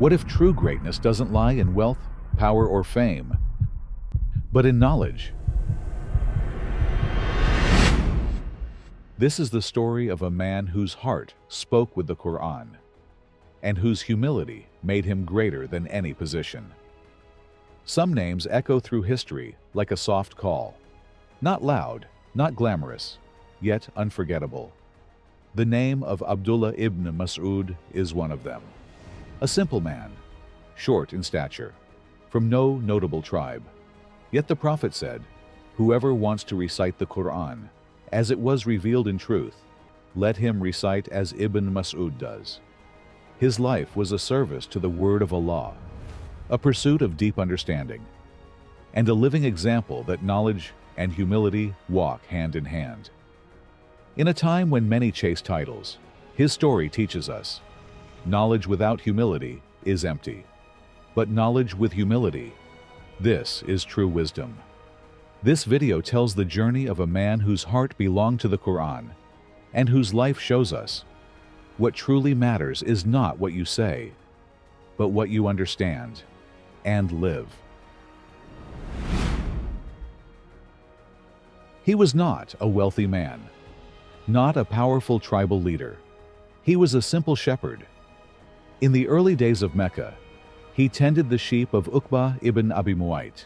What if true greatness doesn't lie in wealth, power, or fame, but in knowledge? This is the story of a man whose heart spoke with the Quran, and whose humility made him greater than any position. Some names echo through history like a soft call. Not loud, not glamorous, yet unforgettable. The name of Abdullah ibn Masud is one of them. A simple man, short in stature, from no notable tribe. Yet the Prophet said, "Whoever wants to recite the Quran, as it was revealed in truth, let him recite as Ibn Masud does." His life was a service to the word of Allah, a pursuit of deep understanding, and a living example that knowledge and humility walk hand in hand. In a time when many chase titles, his story teaches us, knowledge without humility is empty, but knowledge with humility, this is true wisdom. This video tells the journey of a man whose heart belonged to the Quran, and whose life shows us, what truly matters is not what you say, but what you understand and live. He was not a wealthy man, not a powerful tribal leader. He was a simple shepherd. In the early days of Mecca, he tended the sheep of Uqba ibn Abi Mu'ayt.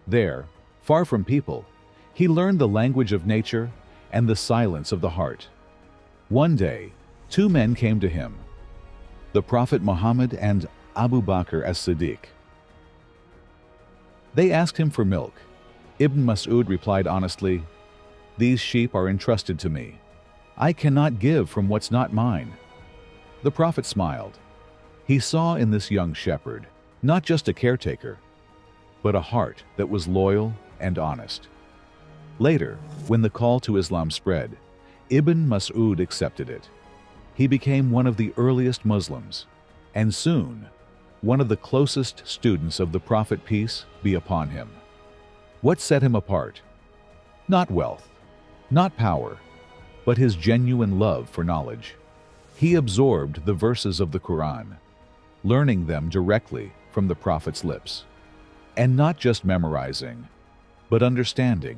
There, far from people, he learned the language of nature and the silence of the heart. One day, two men came to him, the Prophet Muhammad and Abu Bakr as-Siddiq. They asked him for milk. Ibn Masud replied honestly, "These sheep are entrusted to me. I cannot give from what's not mine." The Prophet smiled. He saw in this young shepherd not just a caretaker, but a heart that was loyal and honest. Later, when the call to Islam spread, Ibn Masud accepted it. He became one of the earliest Muslims, and soon, one of the closest students of the Prophet, peace be upon him. What set him apart? Not wealth, not power, but his genuine love for knowledge. He absorbed the verses of the Quran, learning them directly from the Prophet's lips, and not just memorizing, but understanding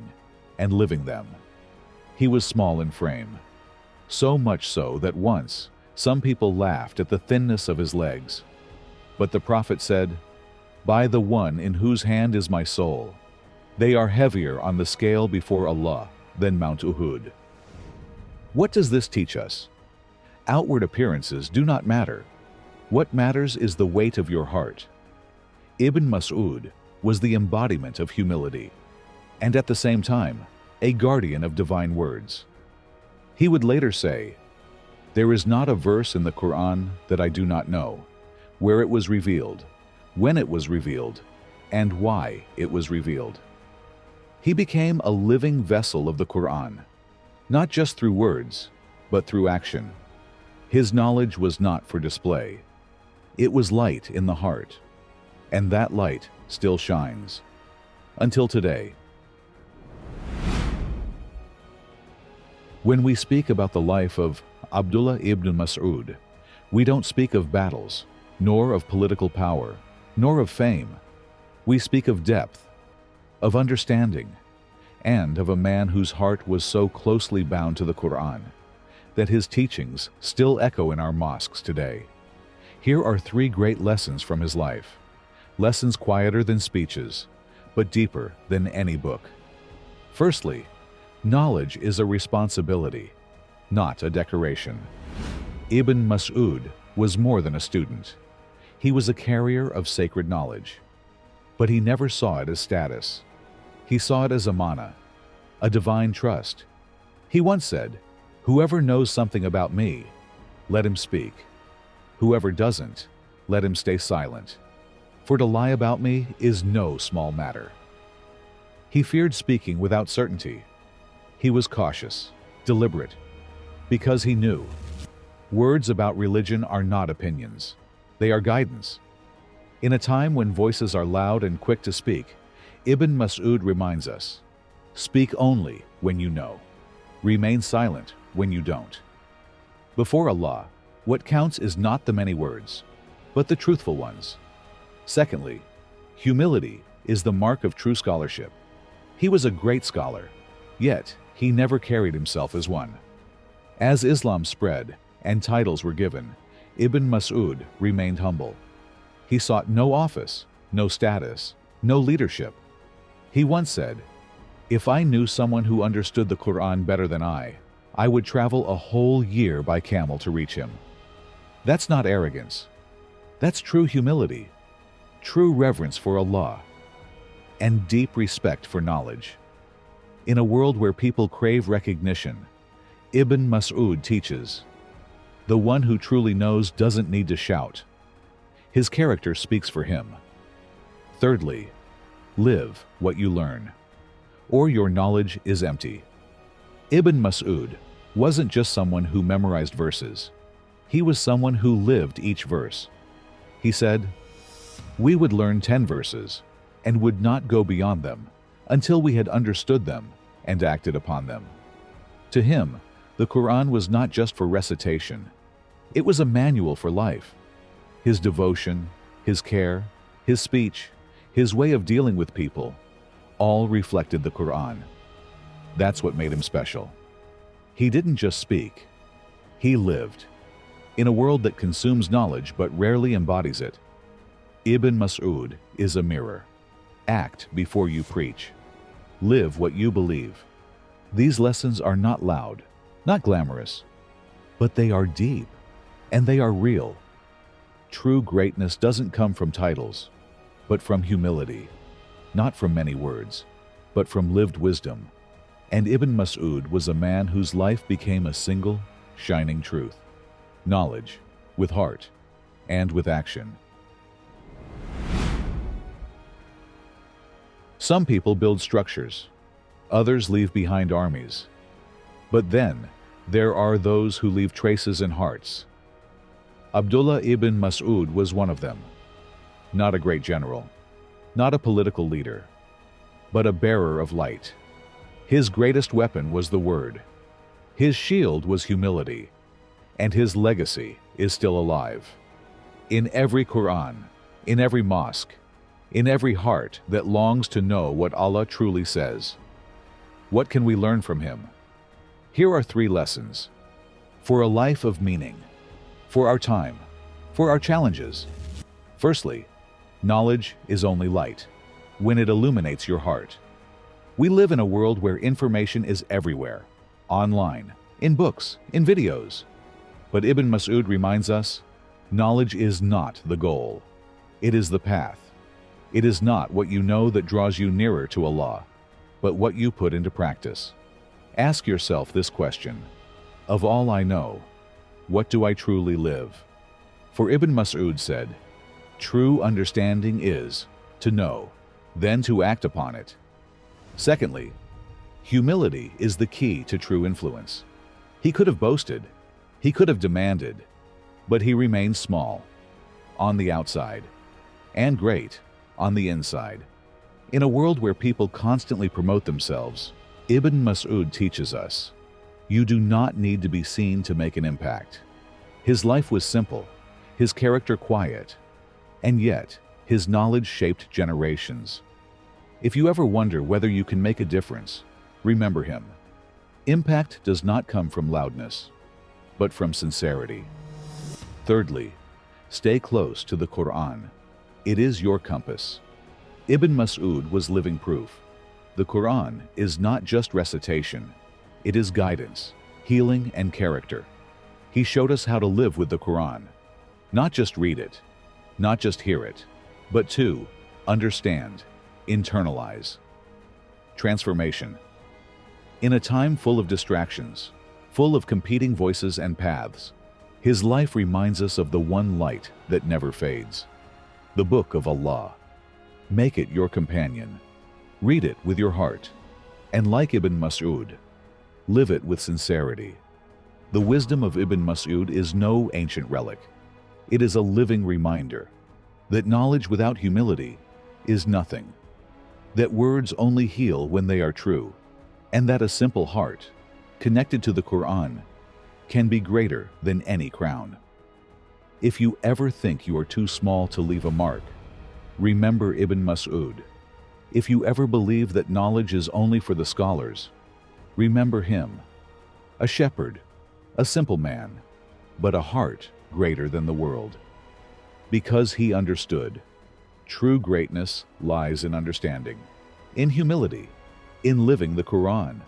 and living them. He was small in frame, so much so that once some people laughed at the thinness of his legs. But the Prophet said, "By the one in whose hand is my soul, they are heavier on the scale before Allah than Mount Uhud." What does this teach us? Outward appearances do not matter. What matters is the weight of your heart. Ibn Masud was the embodiment of humility, and at the same time, a guardian of divine words. He would later say, "There is not a verse in the Quran that I do not know, where it was revealed, when it was revealed, and why it was revealed." He became a living vessel of the Quran, not just through words, but through action. His knowledge was not for display. It was light in the heart, and that light still shines. Until today. When we speak about the life of Abdullah ibn Masud, we don't speak of battles, nor of political power, nor of fame. We speak of depth, of understanding, and of a man whose heart was so closely bound to the Quran that his teachings still echo in our mosques today. Here are 3 great lessons from his life. Lessons quieter than speeches, but deeper than any book. Firstly, knowledge is a responsibility, not a decoration. Ibn Masud was more than a student. He was a carrier of sacred knowledge. But he never saw it as status. He saw it as amana, a divine trust. He once said, "Whoever knows something about me, let him speak. Whoever doesn't, let him stay silent. For to lie about me is no small matter." He feared speaking without certainty. He was cautious, deliberate, because he knew words about religion are not opinions. They are guidance. In a time when voices are loud and quick to speak, Ibn Masud reminds us, speak only when you know. Remain silent when you don't. Before Allah, what counts is not the many words, but the truthful ones. Secondly, humility is the mark of true scholarship. He was a great scholar, yet he never carried himself as one. As Islam spread and titles were given, Ibn Masud remained humble. He sought no office, no status, no leadership. He once said, "If I knew someone who understood the Quran better than I would travel a whole year by camel to reach him." That's not arrogance. That's true humility, true reverence for Allah, and deep respect for knowledge. In a world where people crave recognition, Ibn Masud teaches, the one who truly knows doesn't need to shout. His character speaks for him. Thirdly, live what you learn, or your knowledge is empty. Ibn Masud wasn't just someone who memorized verses. He was someone who lived each verse. He said, "We would learn 10 verses and would not go beyond them until we had understood them and acted upon them." To him, the Quran was not just for recitation. It was a manual for life. His devotion, his care, his speech, his way of dealing with people, all reflected the Quran. That's what made him special. He didn't just speak, he lived. In a world that consumes knowledge but rarely embodies it, Ibn Masud is a mirror. Act before you preach. Live what you believe. These lessons are not loud, not glamorous, but they are deep, and they are real. True greatness doesn't come from titles, but from humility. Not from many words, but from lived wisdom. And Ibn Masud was a man whose life became a single, shining truth. Knowledge, with heart, and with action. Some people build structures, others leave behind armies. But then, there are those who leave traces in hearts. Abdullah ibn Masud was one of them. Not a great general, not a political leader, but a bearer of light. His greatest weapon was the word. His shield was humility, and his legacy is still alive. In every Quran, in every mosque, in every heart that longs to know what Allah truly says. What can we learn from him? Here are 3 lessons. For a life of meaning. For our time. For our challenges. Firstly, knowledge is only light when it illuminates your heart. We live in a world where information is everywhere. Online, in books, in videos. But Ibn Masud reminds us, knowledge is not the goal. It is the path. It is not what you know that draws you nearer to Allah, but what you put into practice. Ask yourself this question: of all I know, what do I truly live? For Ibn Masud said, true understanding is to know, then to act upon it. Secondly, humility is the key to true influence. He could have boasted, he could have demanded, but he remained small, on the outside, and great, on the inside. In a world where people constantly promote themselves, Ibn Masud teaches us, you do not need to be seen to make an impact. His life was simple, his character quiet, and yet his knowledge shaped generations. If you ever wonder whether you can make a difference, remember him. Impact does not come from loudness, but from sincerity. Thirdly, stay close to the Quran. It is your compass. Ibn Masud was living proof. The Quran is not just recitation. It is guidance, healing, and character. He showed us how to live with the Quran. Not just read it, not just hear it, but to understand, internalize. Transformation. In a time full of distractions, full of competing voices and paths, his life reminds us of the one light that never fades. The Book of Allah. Make it your companion. Read it with your heart. And like Ibn Masud, live it with sincerity. The wisdom of Ibn Masud is no ancient relic. It is a living reminder that knowledge without humility is nothing, that words only heal when they are true, and that a simple heart, connected to the Quran, can be greater than any crown. If you ever think you are too small to leave a mark, remember Ibn Masud. If you ever believe that knowledge is only for the scholars, remember him. A shepherd, a simple man, but a heart greater than the world. Because he understood, true greatness lies in understanding, in humility, in living the Quran.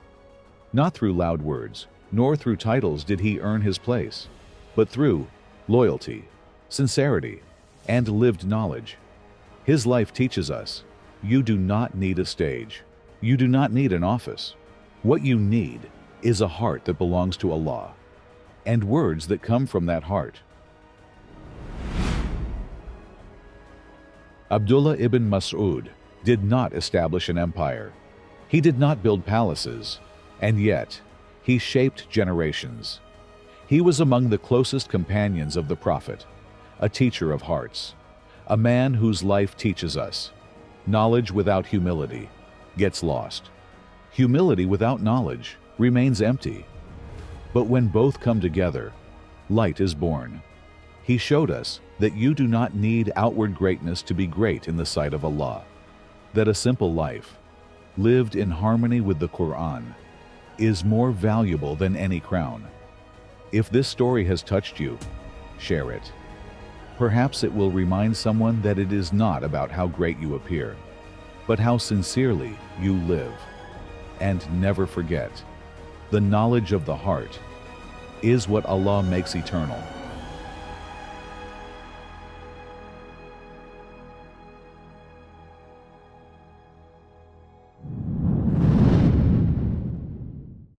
Not through loud words, nor through titles did he earn his place, but through loyalty, sincerity, and lived knowledge. His life teaches us, you do not need a stage. You do not need an office. What you need is a heart that belongs to Allah, and words that come from that heart. Abdullah ibn Masud did not establish an empire. He did not build palaces, and yet he shaped generations. He was among the closest companions of the Prophet, a teacher of hearts, a man whose life teaches us, knowledge without humility gets lost. Humility without knowledge remains empty. But when both come together, light is born. He showed us that you do not need outward greatness to be great in the sight of Allah, that a simple life, lived in harmony with the Quran, is more valuable than any crown. If this story has touched you, share it. Perhaps it will remind someone that it is not about how great you appear, but how sincerely you live. And never forget, the knowledge of the heart is what Allah makes eternal.